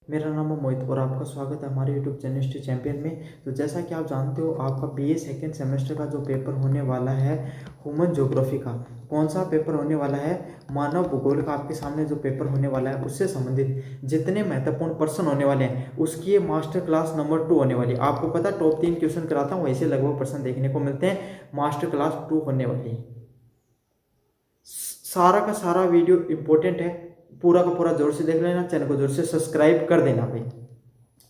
मेरा नाम है मोहित और आपका स्वागत है हमारे यूट्यूब चैनल हिस्ट्री चैंपियन में। तो जैसा कि आप जानते हो, आपका बीए सेकेंड सेमेस्टर का जो पेपर होने वाला है ह्यूमन ज्योग्राफी का, कौन सा पेपर होने वाला है, मानव भूगोल का आपके सामने जो पेपर होने वाला है उससे संबंधित जितने महत्वपूर्ण प्रश्न होने वाले हैं उसकी ये मास्टर क्लास नंबर 2 होने वाली है। आपको पता है टॉप 3 क्वेश्चन कराता हूँ, वैसे लगभग प्रश्न देखने को मिलते हैं। मास्टर क्लास 2 होने वाली है। सारा का सारा वीडियो इंपॉर्टेंट है, पूरा का पूरा जोर से देख लेना, चैनल को जोर से सब्सक्राइब कर देना भाई।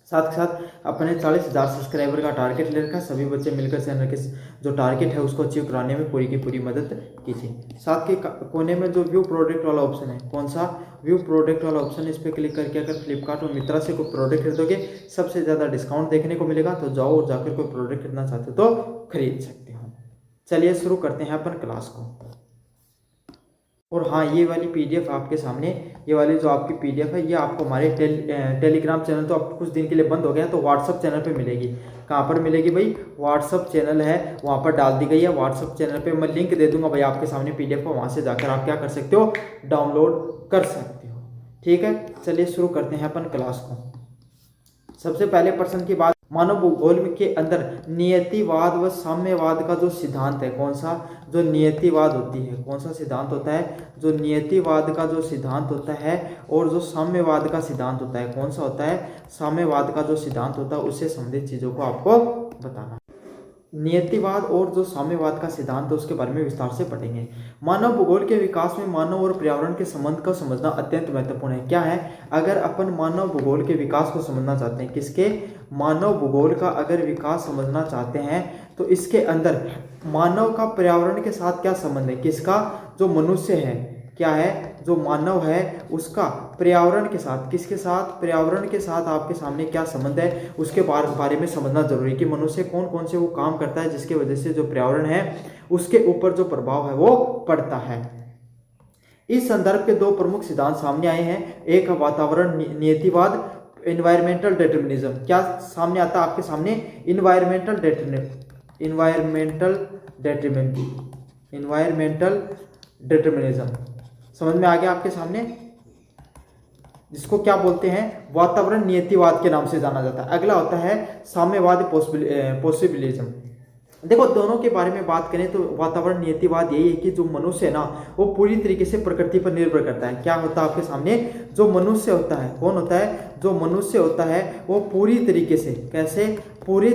साथ के साथ अपने 40,000 सब्सक्राइबर का टारगेट ले रखा, सभी बच्चे मिलकर चैनल के जो टारगेट है उसको अचीव कराने में पूरी की पूरी मदद कीजिए। साथ के कोने में जो व्यू प्रोडक्ट वाला ऑप्शन है, कौन सा व्यू प्रोडक्ट वाला ऑप्शन है, इस पर क्लिक करके अगर फ्लिपकार्ट और मित्रा से कोई प्रोडक्ट खरीदोगे सबसे ज़्यादा डिस्काउंट देखने को मिलेगा। तो जाओ और जाकर कोई प्रोडक्ट खरीदना चाहते हो तो खरीद सकते हो। चलिए शुरू करते हैं अपन क्लास को। और हाँ, ये वाली पीडीएफ आपके सामने, ये वाली जो आपकी पीडीएफ है ये आपको हमारे टेलीग्राम चैनल तो अब कुछ दिन के लिए बंद हो गया, तो व्हाट्सअप चैनल पे मिलेगी। कहाँ पर मिलेगी भाई? व्हाट्सअप चैनल है वहाँ पर डाल दी गई है। व्हाट्सअप चैनल पे मैं लिंक दे दूंगा भाई आपके सामने पीडीएफ को, वहाँ से जाकर आप क्या कर सकते हो, डाउनलोड कर सकते हो। ठीक है, चलिए शुरू करते हैं अपन क्लास को। सबसे पहले प्रश्न की बात, मानव भूगोल के अंदर नियतिवाद व साम्यवाद का जो सिद्धांत है, कौन सा, जो नियतिवाद होती है, कौन सा सिद्धांत होता है, जो नियतिवाद का जो सिद्धांत होता है और जो साम्यवाद का सिद्धांत होता है, कौन सा होता है, साम्यवाद का जो सिद्धांत होता है उससे संबंधित चीजों को आपको बताना। नियतिवाद और जो साम्यवाद का सिद्धांत है उसके बारे में विस्तार से पढ़ेंगे। मानव भूगोल के विकास में मानव और पर्यावरण के संबंध को समझना अत्यंत महत्वपूर्ण है। क्या है? अगर अपन मानव भूगोल के विकास को समझना चाहते हैं, किसके, मानव भूगोल का अगर विकास समझना चाहते हैं तो इसके अंदर मानव का पर्यावरण के साथ क्या संबंध है, किसका, जो मनुष्य है, क्या है, जो मानव है उसका पर्यावरण के साथ, किसके साथ, पर्यावरण के साथ आपके सामने क्या संबंध है उसके बारे में समझना जरूरी है कि मनुष्य कौन कौन से वो काम करता है जिसके वजह से जो पर्यावरण है उसके ऊपर जो प्रभाव है वो पड़ता है। इस संदर्भ के दो प्रमुख सिद्धांत सामने आए हैं। एक है वातावरण नियतिवाद, इन्वायरमेंटल डिटर्मिनिज्म। क्या सामने आता है आपके सामने? इन्वायरमेंटल डिटर्मिनिज्म समझ में आ गया आपके सामने, जिसको क्या बोलते हैं, वातावरण नियतिवाद के नाम से जाना जाता है। अगला होता है साम्यवाद पॉसिबिलिज्म। देखो दोनों के बारे में बात करें तो वातावरण नियतिवाद यही है कि जो मनुष्य है ना वो पूरी तरीके से प्रकृति पर निर्भर करता है। क्या होता है आपके सामने? जो मनुष्य होता है, कौन होता है, जो मनुष्य होता है वो पूरी तरीके से, कैसे, पूरी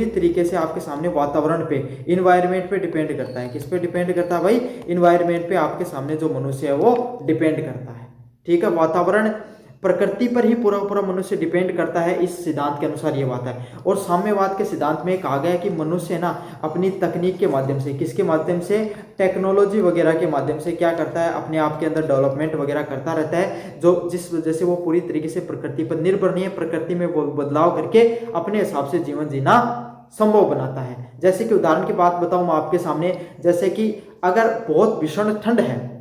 तरीके से आपके सामने वातावरण पे, इन्वायरमेंट पे डिपेंड करता है। किस पे डिपेंड करता है भाई? इन्वायरमेंट पे आपके सामने जो मनुष्य है वो डिपेंड करता है। ठीक है, वातावरण प्रकृति पर ही पूरा पूरा मनुष्य डिपेंड करता है, इस सिद्धांत के अनुसार ये बात है। और साम्यवाद के सिद्धांत में कहा गया है कि मनुष्य ना अपनी तकनीक के माध्यम से, किसके माध्यम से, टेक्नोलॉजी वगैरह के माध्यम से क्या करता है, अपने आप के अंदर डेवलपमेंट वगैरह करता रहता है, जो जिस वजह से वो पूरी तरीके से प्रकृति पर निर्भर नहीं है, प्रकृति में वो बदलाव करके अपने हिसाब से जीवन जीना संभव बनाता है। जैसे कि उदाहरण की बात बताऊं मैं आपके सामने, जैसे कि अगर बहुत भीषण ठंड है,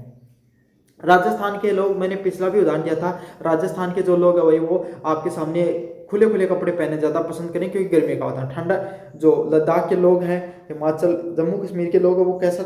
राजस्थान के लोग, मैंने पिछला भी उदाहरण दिया था, राजस्थान के जो लोग है वही वो आपके सामने खुले खुले कपड़े पहने ज़्यादा पसंद करें क्योंकि गर्मी का होता है। ठंडा जो लद्दाख के लोग हैं, हिमाचल जम्मू कश्मीर के लोग हैं, वो कैसा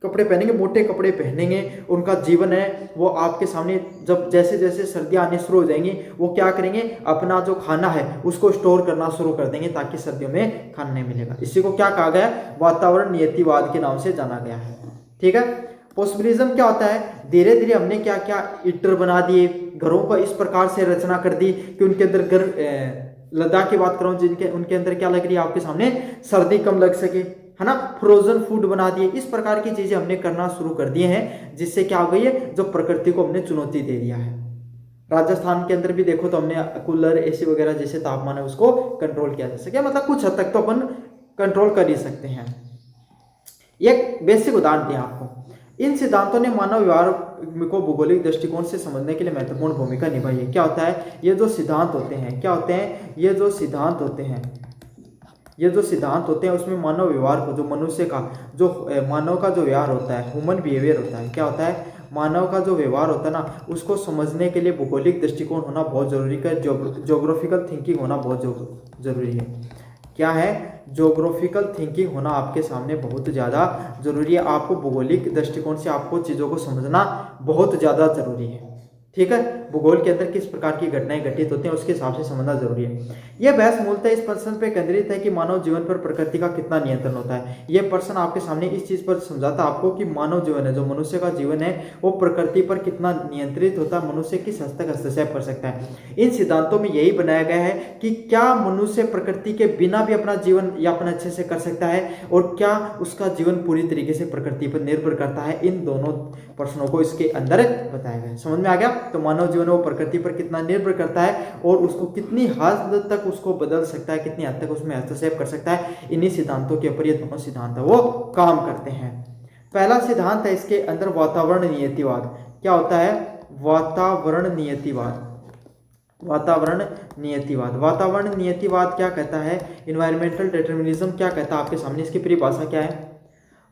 कपड़े पहनेंगे, मोटे कपड़े पहनेंगे। उनका जीवन है वो आपके सामने, जब जैसे जैसे सर्दियाँ आने शुरू हो जाएंगी वो क्या करेंगे, अपना जो खाना है उसको स्टोर करना शुरू कर देंगे ताकि सर्दियों में खाना नहीं मिलेगा। इसी को क्या कहा गया है? वातावरण नियतिवाद के नाम से जाना गया है। ठीक है। पॉसिबिलिज्म क्या होता है? धीरे धीरे हमने क्या क्या ईटर बना दिए, घरों को इस प्रकार से रचना कर दी कि उनके अंदर लद्दाख की बात करूं जिनके, उनके अंदर क्या लग रही है आपके सामने, सर्दी कम लग सके, है ना, फ्रोजन फूड बना दिए। इस प्रकार की चीजें हमने करना शुरू कर दिए हैं, जिससे क्या हो गई है, जो प्रकृति को हमने चुनौती दे दिया है। राजस्थान के अंदर भी देखो तो हमने कूलर, एसी वगैरह जैसे तापमान है उसको कंट्रोल किया जा सके, मतलब कुछ हद तक तो अपन कंट्रोल कर ही सकते हैं। एक बेसिक उदाहरण दिया आपको। इन सिद्धांतों ने मानव व्यवहार को भौगोलिक दृष्टिकोण से समझने के लिए महत्वपूर्ण भूमिका निभाई है। क्या होता है? ये जो सिद्धांत होते हैं, क्या होते हैं, ये जो सिद्धांत होते हैं उसमें मानव व्यवहार को, जो मनुष्य का, जो मानव का जो व्यवहार होता है, ह्यूमन बिहेवियर होता है, क्या होता है, मानव का जो व्यवहार होता है ना उसको समझने के लिए भौगोलिक दृष्टिकोण होना बहुत जरूरी है, ज्योग्राफिकल थिंकिंग होना बहुत जरूरी है। क्या है? ज्योग्राफिकल थिंकिंग होना आपके सामने बहुत ज़्यादा जरूरी है। आपको भौगोलिक दृष्टिकोण से आपको चीज़ों को समझना बहुत ज़्यादा जरूरी है। ठीक है, भूगोल के अंदर किस प्रकार की घटनाएं घटित होती हैं उसके हिसाब से समझना जरूरी है। यह बहस मूलतः इस प्रश्न पर केंद्रित है कि मानव जीवन पर प्रकृति का कितना नियंत्रण होता है। यह प्रश्न आपके सामने इस चीज पर समझाता है आपको कि मानव जीवन है, जो मनुष्य का जीवन है, वो प्रकृति पर कितना नियंत्रित होता है, मनुष्य किस हद तक हस्तक्षेप कर सकता है। इन सिद्धांतों में यही बनाया गया है कि क्या मनुष्य प्रकृति के बिना भी अपना जीवन यापन अच्छे से कर सकता है, और क्या उसका जीवन पूरी तरीके से प्रकृति पर निर्भर करता है। इन दोनों प्रश्नों को इसके अंदर बताया गया है। समझ में आ गया? तो मानव जीवन वो प्रकृति पर कितना निर्भर करता है और उसको कितनी हद तक उसको बदल सकता है, कितनी हद तक उसमें हस्तक्षेप कर सकता है। इन्हीं सिद्धांतों के ऊपर ये दोनों सिद्धांत है वो काम करते हैं। पहला सिद्धांत है इसके अंदर वातावरण नियतिवाद। क्या होता है? वातावरण नियतिवाद। वातावरण नियतिवाद। वातावरण नियतिवाद क्या कहता है? इन्वायरमेंटल डिटर्मिनिज्म क्या कहता है आपके सामने, इसकी परिभाषा क्या है?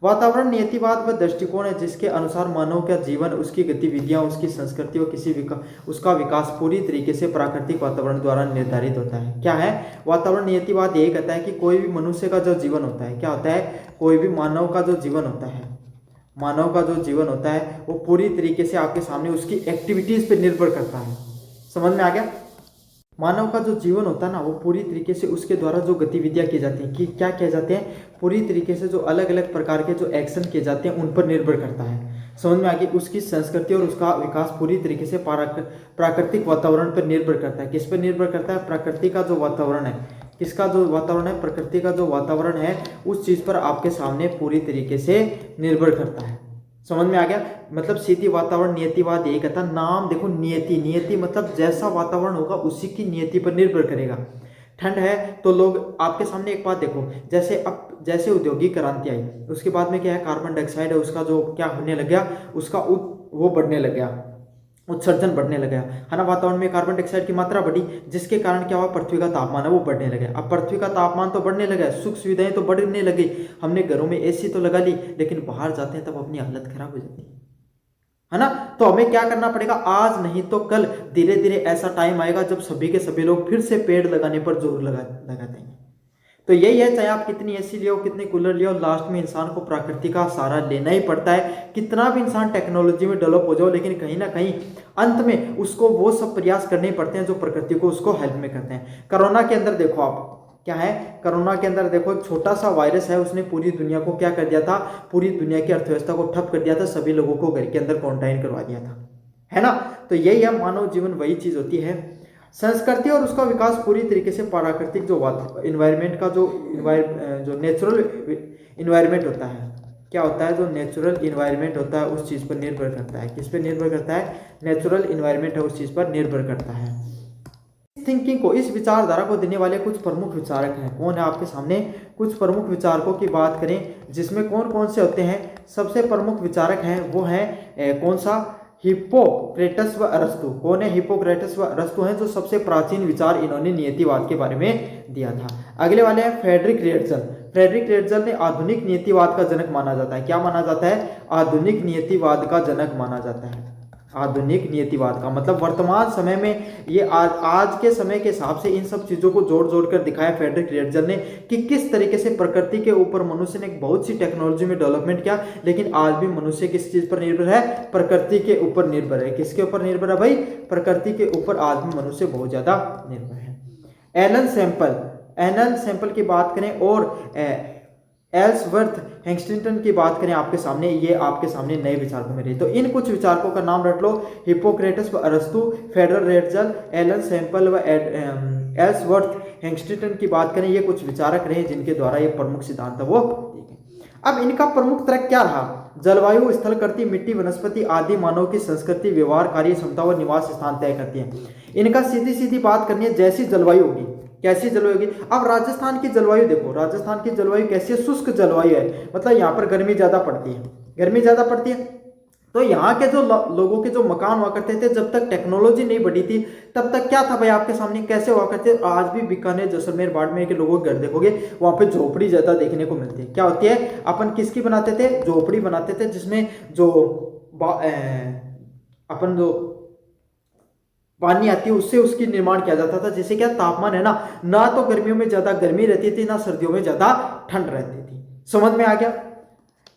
वातावरण नियतिवाद वह दृष्टिकोण है जिसके अनुसार मानव का जीवन, उसकी गतिविधियां, उसकी संस्कृति और उसका विकास पूरी तरीके से प्राकृतिक वातावरण द्वारा निर्धारित होता है। क्या है? वातावरण नियतिवाद यही कहता है कि कोई भी मनुष्य का जो जीवन होता है, क्या होता है? कोई भी मानव का जो जीवन होता है, मानव का जो जीवन होता है वो पूरी तरीके से आपके सामने उसकी एक्टिविटीज पे निर्भर करता है। समझ में आ गया? मानव का जो जीवन होता है ना, वो पूरी तरीके से उसके द्वारा जो गतिविधियां की जाती हैं, कि क्या किए जाते हैं, पूरी तरीके से जो अलग अलग प्रकार के जो एक्शन किए जाते हैं उन पर निर्भर करता है। समझ में आ गई? उसकी संस्कृति और उसका विकास पूरी तरीके से प्राकृतिक वातावरण पर निर्भर करता है। किस पर निर्भर करता है? प्रकृति का जो वातावरण है, किसका जो वातावरण है, प्रकृति का जो वातावरण है, उस चीज पर आपके सामने पूरी तरीके से निर्भर करता है। समझ में आ गया? मतलब सीधी वातावरण नियतिवाद यही कहता है। नाम देखो, नियति, नियति मतलब जैसा वातावरण होगा उसी की नियति पर निर्भर करेगा। ठंड है तो लोग, आपके सामने एक बात देखो, जैसे औद्योगिक क्रांति आई उसके बाद में क्या है, कार्बन डाइऑक्साइड है उसका जो क्या होने लग गया, उसका वो बढ़ने लग गया, उत्सर्जन बढ़ने लगा है ना। वातावरण में कार्बन डाइऑक्साइड की मात्रा बढ़ी, जिसके कारण क्या हुआ, पृथ्वी का तापमान है वो बढ़ने लगा। अब पृथ्वी का तापमान तो बढ़ने लगा, सुख सुविधाएं तो बढ़ने लगी, हमने घरों में एसी तो लगा ली, लेकिन बाहर जाते हैं तब अपनी हालत खराब हो जाती है ना। तो हमें क्या करना पड़ेगा, आज नहीं तो कल धीरे धीरे ऐसा टाइम आएगा जब सभी के सभी लोग फिर से पेड़ लगाने पर जोर लगा देंगे। तो यही है, चाहे आप कितनी एसी लियो, कितने कूलर लियो, लास्ट में इंसान को प्रकृति का सहारा लेना ही पड़ता है। कितना भी इंसान टेक्नोलॉजी में डेवलप हो जाओ, लेकिन कहीं ना कहीं अंत में उसको वो सब प्रयास करने पड़ते हैं जो प्रकृति को उसको हेल्प में करते हैं। कोरोना के अंदर देखो आप, क्या है, कोरोना के अंदर देखो एक छोटा सा वायरस है, उसने पूरी दुनिया को क्या कर दिया था, पूरी दुनिया की अर्थव्यवस्था को ठप कर दिया था, सभी लोगों को घर के अंदर क्वारंटाइन करवा दिया था, है ना। तो यही है, मानव जीवन वही चीज होती है। संस्कृति और उसका विकास पूरी तरीके से प्राकृतिक जो इन्वायरमेंट का जो नेचुरल इन्वायरमेंट होता है, क्या होता है, जो नेचुरल इन्वायरमेंट होता है उस चीज़ पर निर्भर करता है। किस पर निर्भर करता है? नेचुरल इन्वायरमेंट है उस चीज़ पर निर्भर करता है। थिंकिंग को, इस विचारधारा को देने वाले कुछ प्रमुख विचारक हैं। कौन है आपके सामने? कुछ प्रमुख विचारकों की बात करें जिसमें कौन कौन से होते हैं। सबसे प्रमुख विचारक हैं वो हैं कौन सा, हिप्पोक्रेटस व अरस्तु। कौन है? हिप्पोक्रेटस व अरस्तु हैं जो सबसे प्राचीन विचार इन्होंने नियतिवाद के बारे में दिया था। अगले वाले हैं फ्रेडरिक रेटजल। फ्रेडरिक रेटजल ने आधुनिक नियतिवाद का जनक माना जाता है। क्या माना जाता है? आधुनिक नियतिवाद का जनक माना जाता है। आधुनिक नियतिवाद का मतलब वर्तमान समय में ये आज के समय के हिसाब से इन सब चीजों को जोड़ जोड़ कर दिखाया फ्रेडरिक रेटजल ने कि किस तरीके से प्रकृति के ऊपर मनुष्य ने बहुत सी टेक्नोलॉजी में डेवलपमेंट किया, लेकिन आज भी मनुष्य किस चीज पर निर्भर है? प्रकृति के ऊपर निर्भर है। किसके ऊपर निर्भर है भाई? प्रकृति के ऊपर आज भी मनुष्य बहुत ज्यादा निर्भर है। एलन सैंपल की बात करें और एल्सवर्थ हेंस्टिंगटन की बात करें आपके सामने, ये आपके सामने नए विचारकों में रहे। तो इन कुछ विचारकों का नाम रट लो, हिप्पोक्रेटस व अरस्तु, फ्रेडरिक रेटजल, एलन सैंपल व एल्सवर्थ हेंस्टिंगटन की बात करें, ये कुछ विचारक रहे जिनके द्वारा ये प्रमुख सिद्धांत है वो देखे। अब इनका प्रमुख तर्क क्या रहा? जलवायु, स्थलकृति, मिट्टी, वनस्पति आदि मानव की संस्कृति, व्यवहार, कार्य क्षमता और निवास स्थान तय करती है। इनका सीधी सीधी बात करनी है, जैसी जलवायु होगी, कैसी जलवायु होगी। अब राजस्थान की जलवायु देखो, राजस्थान की जलवायु कैसी है? शुष्क जलवायु है, मतलब यहाँ पर गर्मी ज्यादा पड़ती है, गर्मी ज्यादा पड़ती है। तो यहाँ के जो लोगों के जो मकान हुआ करते थे, जब तक टेक्नोलॉजी नहीं बढ़ी थी तब तक क्या था भाई आपके सामने, कैसे हुआ करते? आज भी बीकानेर, जैसलमेर, बाड़मेर के लोगों के घर देखोगे वहां पे झोपड़ी ज्यादा देखने को मिलती है। क्या होती है? अपन किसकी बनाते थे? झोपड़ी बनाते थे, जिसमें जो अपन जो पानी आती है उससे उसकी निर्माण किया जाता था। जैसे क्या तापमान है ना तो गर्मियों में ज्यादा गर्मी रहती थी, ना सर्दियों में ज्यादा ठंड रहती थी। समझ में आ गया?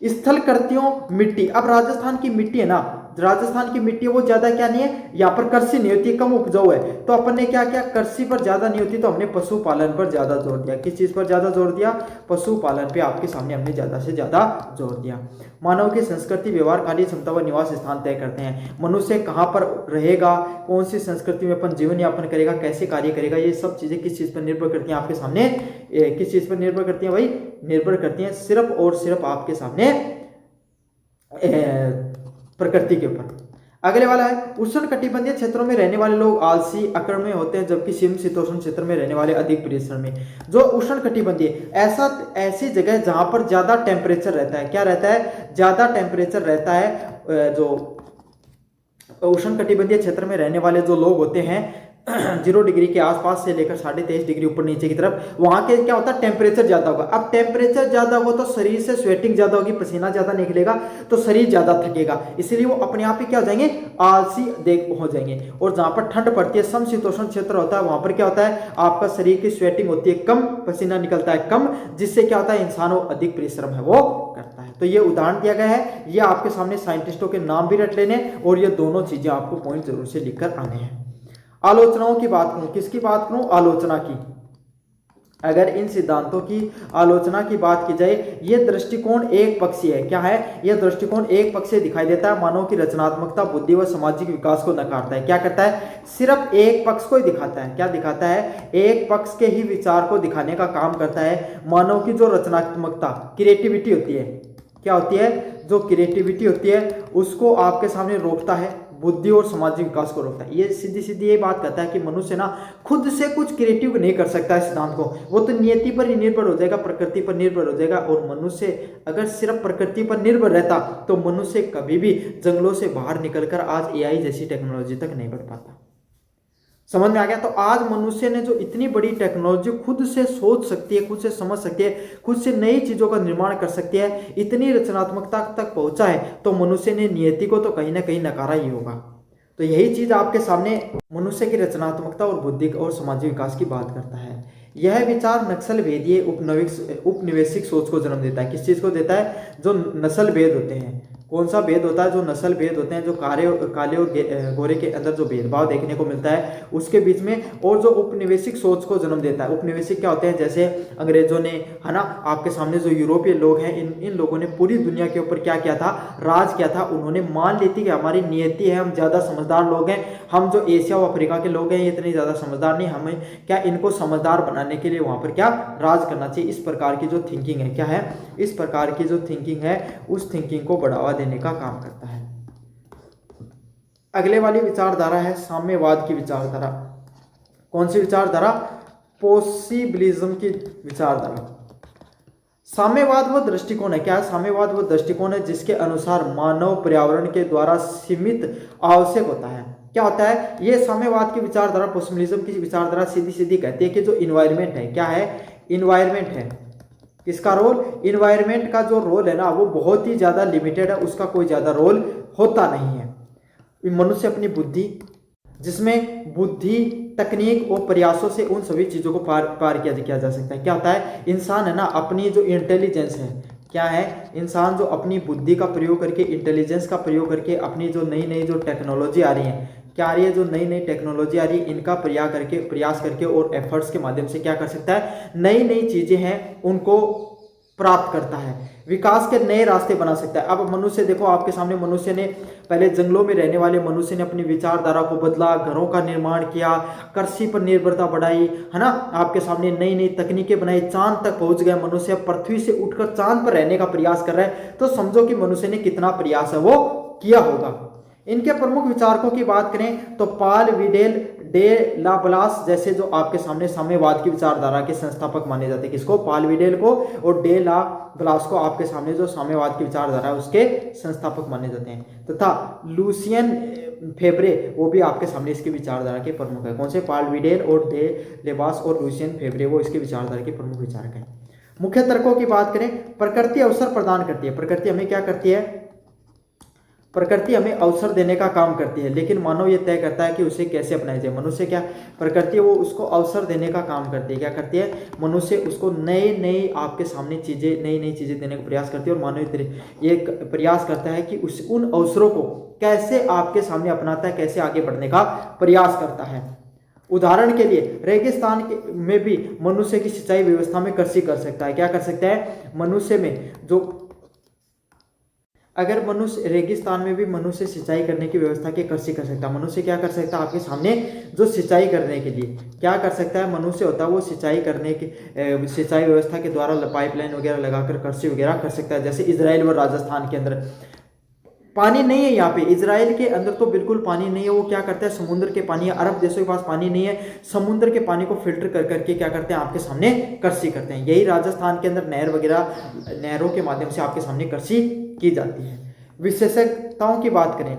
स्थल कृतियों, मिट्टी। अब राजस्थान की मिट्टी है ना राजस्थान की मिट्टी वो ज्यादा क्या नहीं है, यहाँ पर कृषि नहीं होती, कम उपजाऊ है, तो अपन ने क्या किया, कृषि पर ज्यादा नहीं होती तो हमने पशुपालन पर ज्यादा जोर दिया। किस चीज पर ज्यादा जोर दिया, पशुपालन पे आपके सामने हमने ज्यादा से ज्यादा जोर दिया। मानव की संस्कृति, व्यवहार, कार्य क्षमता व निवास स्थान तय करते हैं। मनुष्य कहाँ पर रहेगा, कौन सी संस्कृति में अपन जीवन यापन करेगा, कैसे कार्य करेगा, ये सब चीजें किस चीज पर निर्भर करती हैं आपके सामने, किस चीज पर निर्भर करती हैं भाई, निर्भर करती हैं सिर्फ और सिर्फ आपके सामने प्रकृति के ऊपर। अगले वाला है, उष्ण कटिबंधीय क्षेत्रों में रहने वाले लोग आलसी, अकर्मण्य होते हैं, जबकि समशीतोष्ण क्षेत्र में रहने वाले अधिक परिश्रमी। जो उष्ण कटिबंधीय, ऐसी जगह जहां पर ज्यादा टेम्परेचर रहता है, क्या रहता है, ज्यादा टेम्परेचर रहता है। जो उष्ण कटिबंधीय क्षेत्र में रहने वाले जो लोग होते हैं 0 डिग्री के आसपास से लेकर 23.5 डिग्री ऊपर नीचे की तरफ, वहां के क्या होता है, टेम्परेचर ज्यादा होगा। अब टेम्परेचर ज्यादा होगा तो शरीर से स्वेटिंग ज्यादा होगी, पसीना ज्यादा निकलेगा, तो शरीर ज्यादा थकेगा, इसलिए वो अपने आप ही क्या हो जाएंगे, आलसी हो जाएंगे। और जहां पर ठंड पड़ती है, समशीतोष्ण क्षेत्र होता है, वहां पर क्या होता है, आपका शरीर की स्वेटिंग होती है कम, पसीना निकलता है कम, जिससे क्या होता है, इंसान वो अधिक परिश्रम है वो करता है। तो ये उदाहरण दिया गया है, ये आपके सामने साइंटिस्टों के नाम भी रट लेने, और ये दोनों चीजें आपको पॉइंट जरूर से लिखकर आने हैं। आलोचनाओं की बात करूं, किसकी बात करूं, आलोचना की। अगर इन सिद्धांतों की आलोचना की बात की जाए, यह दृष्टिकोण एक पक्षीय है। क्या है, यह दृष्टिकोण एक पक्षीय दिखाई देता है, मानव की रचनात्मकता, बुद्धि व सामाजिक विकास को नकारता है। क्या करता है, सिर्फ एक पक्ष को ही दिखाता है। क्या दिखाता है, एक पक्ष के ही विचार को दिखाने का काम करता है। मानव की जो रचनात्मकता, क्रिएटिविटी होती है, क्या होती है, जो क्रिएटिविटी होती है, उसको आपके सामने रोकता है, बुद्धि और सामाजिक विकास को रोकता है। ये सीधी सीधी ये बात कहता है कि मनुष्य ना खुद से कुछ क्रिएटिव नहीं कर सकता है सिद्धांत को, वो तो नियति पर ही निर्भर हो जाएगा, प्रकृति पर निर्भर हो जाएगा। और मनुष्य अगर सिर्फ प्रकृति पर निर्भर रहता तो मनुष्य कभी भी जंगलों से बाहर निकलकर आज एआई जैसी टेक्नोलॉजी तक नहीं बढ़ पाता। समझ में आ गया। तो आज मनुष्य ने जो इतनी बड़ी टेक्नोलॉजी खुद से सोच सकती है, खुद से समझ सकती है, खुद से नई चीजों का निर्माण कर सकती है, इतनी रचनात्मकता तक पहुंचा है, तो मनुष्य ने नियति को तो कहीं ना कहीं नकारा ही होगा। तो यही चीज आपके सामने मनुष्य की रचनात्मकता और बुद्धि और सामाजिक विकास की बात करता है। यह विचार नक्सल भेदीय उपनिवेशिक सोच को जन्म देता है। किस चीज को देता है, जो नस्ल भेद होते हैं। कौन सा भेद होता है, जो नस्ल भेद होते हैं, जो काले और गोरे के अंदर जो भेदभाव देखने को मिलता है उसके बीच में, और जो उपनिवेशिक सोच को जन्म देता है। उपनिवेशिक क्या होते हैं, जैसे अंग्रेजों ने, है ना, आपके सामने जो यूरोपीय लोग हैं, इन लोगों ने पूरी दुनिया के ऊपर क्या किया था, राज किया था। उन्होंने मान ली थी कि हमारी नियति है, हम ज्यादा समझदार लोग हैं, हम जो एशिया और अफ्रीका के लोग हैं ये इतने ज्यादा समझदार नहीं, हमें क्या इनको समझदार बनाने के लिए वहां पर क्या राज करना चाहिए। इस प्रकार की जो थिंकिंग है, क्या है, इस प्रकार की जो थिंकिंग है, उस थिंकिंग को बढ़ावा देने का काम करता है। अगले वाली विचारधारा है साम्यवाद की विचारधारा। कौन सी विचारधारा, पॉसिबिलिज्म की विचारधारा। साम्यवाद वो दृष्टिकोण है, क्या है, साम्यवाद वो दृष्टिकोण है जिसके अनुसार मानव पर्यावरण के द्वारा सीमित आवश्यक होता है। क्या होता है, ये साम्यवाद की विचारधारा, पॉसिबिलिज्म की विचारधारा सीधी सीधी कहती है कि जो इन्वायरमेंट है, क्या है, इन्वायरमेंट है, किसका रोल, इन्वायरमेंट का जो रोल है ना वो बहुत ही ज्यादा लिमिटेड है, उसका कोई ज्यादा रोल होता नहीं है। मनुष्य अपनी बुद्धि, जिसमें बुद्धि, तकनीक और प्रयासों से उन सभी चीजों को पार किया जा सकता है। क्या होता है, इंसान है ना अपनी जो इंटेलिजेंस है, क्या है, इंसान जो अपनी बुद्धि का प्रयोग करके, इंटेलिजेंस का प्रयोग करके, अपनी जो नई नई जो टेक्नोलॉजी आ रही है, क्या आ रही है, जो नई नई टेक्नोलॉजी आ रही है, इनका प्रयास करके और एफर्ट्स के माध्यम से क्या कर सकता है, नई नई चीजें हैं उनको प्राप्त करता है, विकास के नए रास्ते बना सकता है। अब मनुष्य देखो, आपके सामने मनुष्य ने पहले जंगलों में रहने वाले मनुष्य ने अपनी विचारधारा को बदला, घरों का निर्माण किया, कृषि पर निर्भरता बढ़ाई, है ना, आपके सामने नई नई तकनीकें बनाई, चांद तक पहुंच गया मनुष्य, पृथ्वी से उठकर चांद पर रहने का प्रयास कर रहा है। तो समझो कि मनुष्य ने कितना प्रयास है वो किया होगा। इनके प्रमुख विचारकों की बात करें तो पाल विडेल, डे लाप्लास जैसे जो आपके सामने साम्यवाद की विचारधारा के संस्थापक माने जाते हैं। किसको, पाल विडेल को, और डे लाप्लास को आपके सामने जो साम्यवाद की विचारधारा है उसके संस्थापक माने जाते हैं। तथा लुसियन फेब्रे, वो भी आपके सामने इसकी विचारधारा के प्रमुख है। कौन से, पाल विडेल और डे लाप्लास और लुसियन फेब्रे, वो इसके विचारधारा के प्रमुख विचारक हैं। मुख्य तर्कों की बात करें, प्रकृति अवसर प्रदान करती है। प्रकृति हमें क्या करती है, प्रकृति हमें अवसर देने का काम करती है, लेकिन मानव ये तय करता है कि उसे कैसे अपनाया जाए। मनुष्य क्या, प्रकृति वो उसको अवसर देने का काम करती है। क्या करती है, मनुष्य उसको नई नई आपके सामने चीज़ें, नई नई चीज़ें देने का प्रयास करती है, और मानव ये प्रयास करता है कि उन अवसरों को कैसे आपके सामने अपनाता है, कैसे आगे बढ़ने का प्रयास करता है। उदाहरण के लिए रेगिस्तान में भी मनुष्य की सिंचाई व्यवस्था में कृषि कर सकता है। क्या कर सकता है, मनुष्य में जो, अगर मनुष्य रेगिस्तान में भी मनुष्य सिंचाई करने की व्यवस्था की कृषि कर सकता है। मनुष्य क्या कर सकता है, आपके सामने जो सिंचाई करने के लिए क्या कर सकता है, मनुष्य होता है वो सिंचाई करने की सिंचाई व्यवस्था के द्वारा पाइपलाइन वगैरह लगाकर कृषि वगैरह कर सकता है। जैसे इजराइल व राजस्थान के अंदर पानी नहीं है, यहाँ पे इजराइल के अंदर तो बिल्कुल पानी नहीं है। वो क्या करता है, समुद्र के पानी है, अरब देशों के पास पानी नहीं है, समुद्र के पानी को फिल्टर कर करके क्या करते हैं, आपके सामने कृषि करते हैं। यही राजस्थान के अंदर नहर वगैरह, नहरों के माध्यम से आपके सामने कृषि की जाती है। विशेषताओं की बात करें,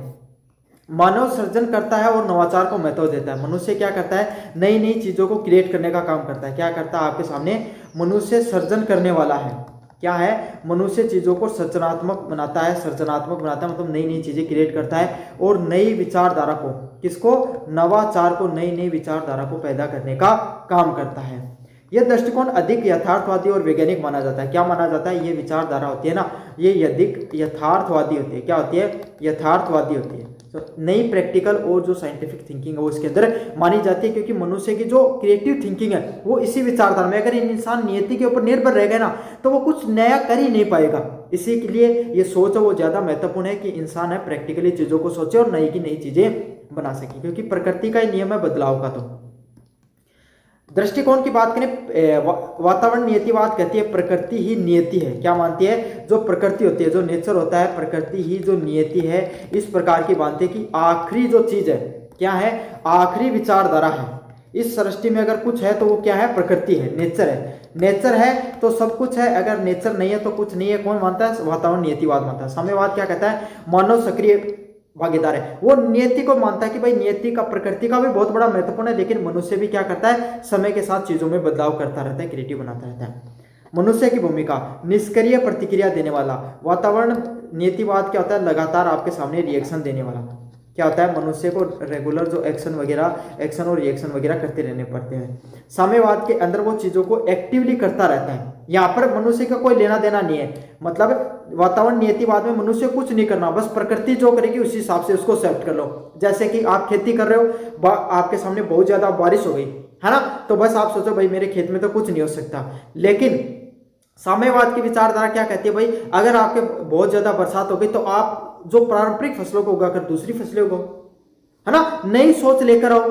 मानव सृजन करता है और नवाचार को महत्व देता है। मनुष्य क्या करता है, नई नई चीजों को क्रिएट करने का काम करता है। क्या करता है, आपके सामने मनुष्य सृजन करने वाला है। क्या है, मनुष्य चीजों को सृजनात्मक बनाता है, सृजनात्मक बनाता है मतलब नई नई चीजें क्रिएट करता है, और नई विचारधारा को, किसको, नवाचार को, नई नई विचारधारा को पैदा करने का काम करता है। यह दृष्टिकोण अधिक यथार्थवादी और वैज्ञानिक माना जाता है। क्या माना जाता है, ये विचारधारा होती है ना, ये अधिक यथार्थवादी होती है। क्या होती है, यथार्थवादी होती है। तो नई प्रैक्टिकल और जो साइंटिफिक थिंकिंग है वो इसके अंदर मानी जाती है, क्योंकि मनुष्य की जो क्रिएटिव थिंकिंग है वो इसी विचारधारा में, अगर इंसान नियति के ऊपर निर्भर रहेगा ना तो वो कुछ नया कर ही नहीं पाएगा। इसी के लिए ये सोच है वो ज्यादा महत्वपूर्ण है कि इंसान है प्रैक्टिकली चीजों को सोचे और नई की नई चीजें बना सके, क्योंकि प्रकृति का ही नियम है बदलाव का। तो दृष्टिकोण की बात करें, वातावरण नियतिवाद कहती है प्रकृति ही नियति है। क्या मानती है, जो प्रकृति होती है, जो नेचर होता है, प्रकृति ही जो नियति है, इस प्रकार की मानती है कि आखिरी जो चीज है, क्या है, आखिरी विचारधारा है इस सृष्टि में। अगर कुछ है तो वो क्या है, प्रकृति है, नेचर है। नेचर है तो सब कुछ है, अगर नेचर नहीं है तो कुछ नहीं है। कौन मानता है, वातावरण नियतिवाद मानता है। साम्यवाद क्या कहता है, मानव सक्रिय भागीदार है, वो नियति को मानता है कि भाई नियति का, प्रकृति का भी बहुत बड़ा महत्वपूर्ण है, लेकिन मनुष्य भी क्या करता है, समय के साथ चीजों में बदलाव करता रहता है, क्रिएटिव बनाता रहता है। मनुष्य की भूमिका, निष्क्रिय प्रतिक्रिया देने वाला। वातावरण नियतिवाद क्या होता है, लगातार आपके सामने रिएक्शन देने वाला। क्या होता है, मनुष्य को रेगुलर जो एक्शन और रिएक्शन वगैरह करते रहने पड़ते हैं। साम्यवाद के अंदर वो चीजों को एक्टिवली करता रहता है, यहाँ पर मनुष्य का कोई लेना देना नहीं है। मतलब वातावरण नियतिवाद में मनुष्य कुछ नहीं करना, बस प्रकृति जो करेगी उसी हिसाब से उसको एक्सेप्ट कर लो। जैसे कि आप खेती कर रहे हो, आपके सामने बहुत ज्यादा बारिश हो गई है ना, तो बस आप सोचो भाई मेरे खेत में तो कुछ नहीं हो सकता। लेकिन साम्यवाद की विचारधारा क्या कहती है, भाई अगर आपके बहुत ज्यादा बरसात हो गई तो आप जो पारंपरिक फसलों को उगाकर दूसरी फसलें उगाओ, है ना, नई सोच लेकर आओ।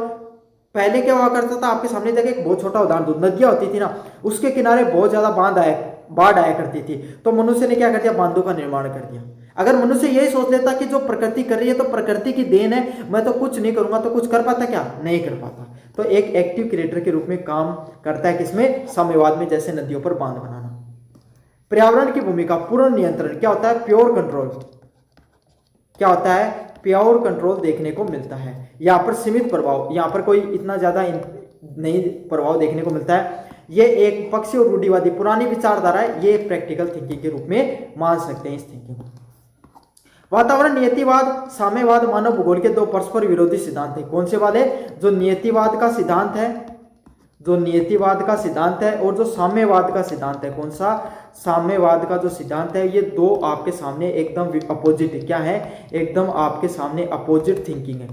पहले क्या हुआ करता था, आपके सामने देखिए एक बहुत छोटा उदाहरण दो, नदियां होती थी ना, उसके किनारे बहुत ज्यादा बाढ़ आया करती थी, तो मनुष्य ने क्या कर दिया, बांधों का निर्माण कर दिया। अगर मनुष्य यही सोच लेता कि जो प्रकृति कर रही है तो प्रकृति की देन है, मैं तो कुछ नहीं करूंगा, तो कुछ कर पाता, क्या नहीं कर पाता। तो एक एक्टिव क्रिएटर के रूप में काम करता है किसमें, साम्यवाद में, जैसे नदियों पर बांध बनाना। पर्यावरण की भूमिका, पूर्ण नियंत्रण। क्या होता है, प्योर कंट्रोल। क्या होता है, प्योर कंट्रोल देखने को मिलता है। यहाँ पर सीमित प्रभाव, यहाँ पर कोई इतना ज्यादा नहीं प्रभाव देखने को मिलता है। ये एक पक्षी और रूढ़िवादी पुरानी विचारधारा है, ये प्रैक्टिकल थिंकिंग के रूप में मान सकते हैं इस थिंकिंग को। वातावरण नियतिवाद, साम्यवाद, मानव भूगोल के दो परस्पर विरोधी सिद्धांत है। कौन से वाले, जो नियतिवाद का सिद्धांत है, जो नियतिवाद का सिद्धांत है, और जो साम्यवाद का सिद्धांत है। कौन सा, साम्यवाद का जो सिद्धांत है, ये दो आपके सामने एकदम अपोजिट है। क्या है, एकदम आपके सामने अपोजिट थिंकिंग है।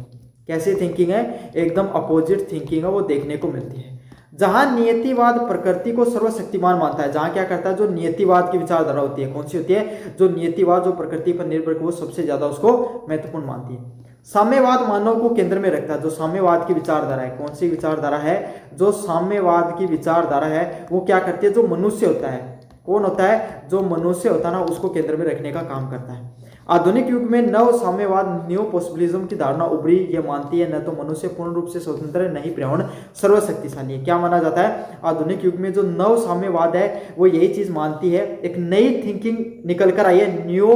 कैसी थिंकिंग है, एकदम अपोजिट थिंकिंग है, वो देखने को मिलती है। जहां नियतिवाद प्रकृति को सर्वशक्तिमान मानता है, जहां क्या करता है, जो नियतिवाद की विचारधारा होती है, कौन सी होती है, जो नियतिवाद जो प्रकृति पर निर्भर वो सबसे ज्यादा उसको महत्वपूर्ण मानती है। साम्यवाद मानव को केंद्र में रखता है। जो साम्यवाद की विचारधारा है, कौन सी विचारधारा है, जो साम्यवाद की विचारधारा है, वो क्या करती है, जो मनुष्य होता है, कौन होता है, जो मनुष्य होता है ना, उसको केंद्र में रखने का काम करता है। आधुनिक युग में नव साम्यवाद, न्यू पॉसिबिलिज्म की धारणा उभरी। ये मानती है न तो मनुष्य पूर्ण रूप से स्वतंत्र है, न ही पर्यावरण सर्वशक्तिशाली है। क्या माना जाता है, आधुनिक युग में जो नव साम्यवाद है वो यही चीज मानती है, एक नई थिंकिंग निकल कर आई है, न्यू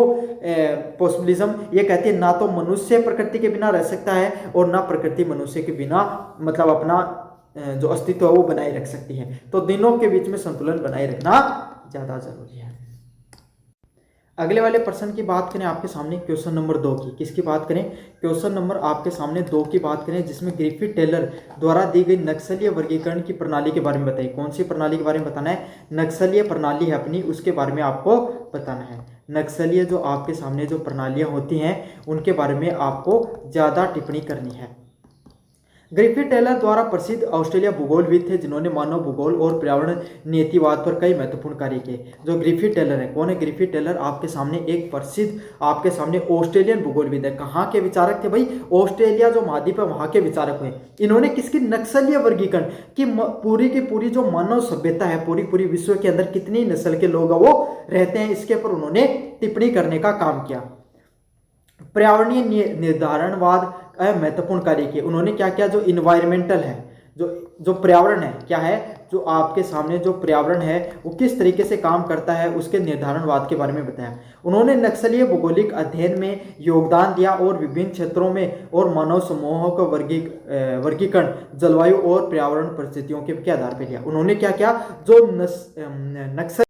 पॉसिबिलिज्म। ये कहती है ना तो मनुष्य प्रकृति के बिना रह सकता है, और ना प्रकृति मनुष्य के बिना मतलब अपना जो अस्तित्व है वो बनाए रख सकती है। तो दोनों के बीच में संतुलन बनाए रखना ज्यादा जरूरी है। अगले वाले प्रश्न की बात करें आपके सामने क्वेश्चन नंबर 2 की, किसकी बात करें, क्वेश्चन नंबर आपके सामने 2 की बात करें, जिसमें ग्रिफिथ टेलर द्वारा दी गई नक्सलीय वर्गीकरण की प्रणाली के बारे में बताइए। कौन सी प्रणाली के बारे में बताना है, नक्सलीय प्रणाली है अपनी, उसके बारे में आपको बताना है। नक्सलीय जो आपके सामने जो प्रणालियां होती हैं उनके बारे में आपको ज़्यादा टिप्पणी करनी है। ग्रिफिथ टेलर द्वारा प्रसिद्ध ऑस्ट्रेलिया भूगोलविद थे जिन्होंने मानव भूगोल और पर्यावरण नीतिवाद पर कई महत्वपूर्ण कार्य किए। जो ग्रिफिथ टेलर है, कौन है ग्रिफिथ टेलर, आपके सामने एक प्रसिद्ध आपके सामने ऑस्ट्रेलियन भूगोलविद है। कहाँ के विचारक थे भाई, ऑस्ट्रेलिया जो महाद्वीप है वहाँ के विचारक हुए। इन्होंने किसकी नक्सलीय वर्गीकरण की पूरी जो मानव सभ्यता है, पूरी विश्व के अंदर कितनी नस्ल के लोग वो रहते हैं, इसके ऊपर उन्होंने टिप्पणी करने का काम किया। पर्यावरणीय निर्धारणवाद महत्वपूर्ण कार्य किए। उन्होंने क्या किया, जो इन्वायरमेंटल है, जो पर्यावरण है, क्या है, जो आपके सामने जो पर्यावरण है वो किस तरीके से काम करता है उसके निर्धारणवाद के बारे में बताया। उन्होंने नक्सलीय भौगोलिक अध्ययन में योगदान दिया और विभिन्न क्षेत्रों में और मानव समूहों का वर्गीकरण जलवायु और पर्यावरण परिस्थितियों के आधार पर किया। उन्होंने क्या किया, जो नक्सल